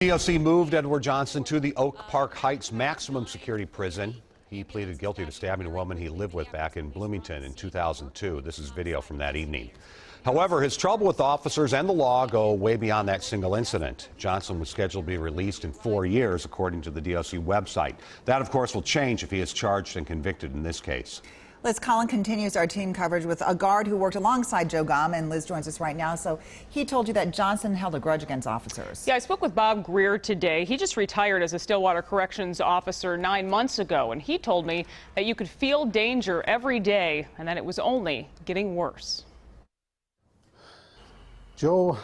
DOC moved Edward Johnson to the Oak Park Heights maximum security prison. He pleaded guilty to stabbing a woman he lived with back in Bloomington in 2002. This is video from that evening. However, his trouble with officers and the law go way beyond that single incident. Johnson was scheduled to be released in 4 years, according to the DOC website. That, of course, will change if he is charged and convicted in this case. Liz, Collin continues our team coverage with a guard who worked alongside Joe Gomm, and Liz joins us right now. So he told you that Johnson held a grudge against officers. Yeah, I spoke with Bob Greer today. He just retired as a Stillwater Corrections officer 9 months ago, and he told me that you could feel danger every day and that it was only getting worse. Joe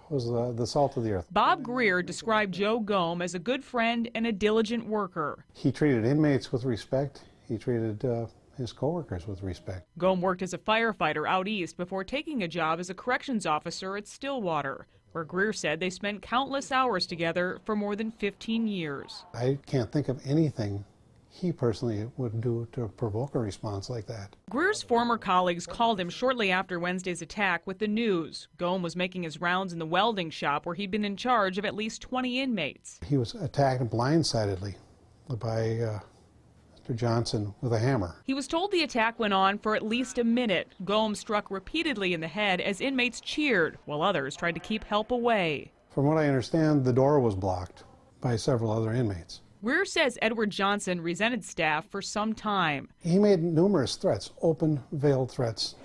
was the salt of the earth. Bob Greer described Joe Gomm as a good friend and a diligent worker. He treated inmates with respect. He treated his coworkers with respect. Gomm worked as a firefighter out east before taking a job as a corrections officer at Stillwater, where Greer said they spent countless hours together for more than 15 years. I can't think of anything he personally would do to provoke a response like that. Greer's former colleagues called him shortly after Wednesday's attack with the news. Gomm was making his rounds in the welding shop where he'd been in charge of at least 20 inmates. He was attacked blindsidedly by Mr. Johnson with a hammer. He was told the attack went on for at least a minute. Gomm struck repeatedly in the head as inmates cheered, while others tried to keep help away. From what I understand, the door was blocked by several other inmates. Greer says Edward Johnson resented staff for some time. He made numerous threats, open, veiled threats.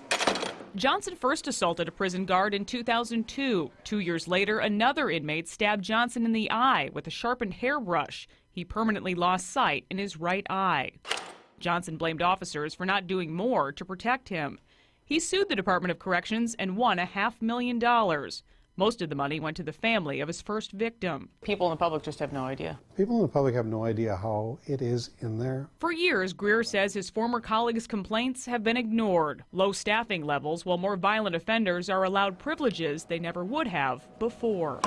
Johnson first assaulted a prison guard in 2002. 2 years later, another inmate stabbed Johnson in the eye with a sharpened hairbrush. He permanently lost sight in his right eye. Johnson blamed officers for not doing more to protect him. He sued the Department of Corrections and won $500,000. Most of the money went to the family of his first victim. People in the public just have no idea. People in the public have no idea how it is in there. For years, Greer says his former colleagues' complaints have been ignored. Low staffing levels, while more violent offenders are allowed privileges they never would have before.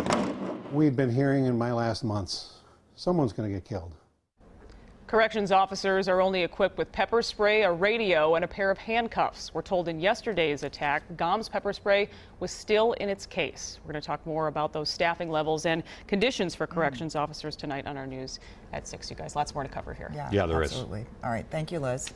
We've been hearing in my last months, someone's going to get killed. Corrections officers are only equipped with pepper spray, a radio, and a pair of handcuffs. We're told in yesterday's attack, Gomm's pepper spray was still in its case. We're going to talk more about those staffing levels and conditions for corrections officers tonight on our news at 6. You guys, lots more to cover here. Yeah, there is. Absolutely. All right. Thank you, Liz.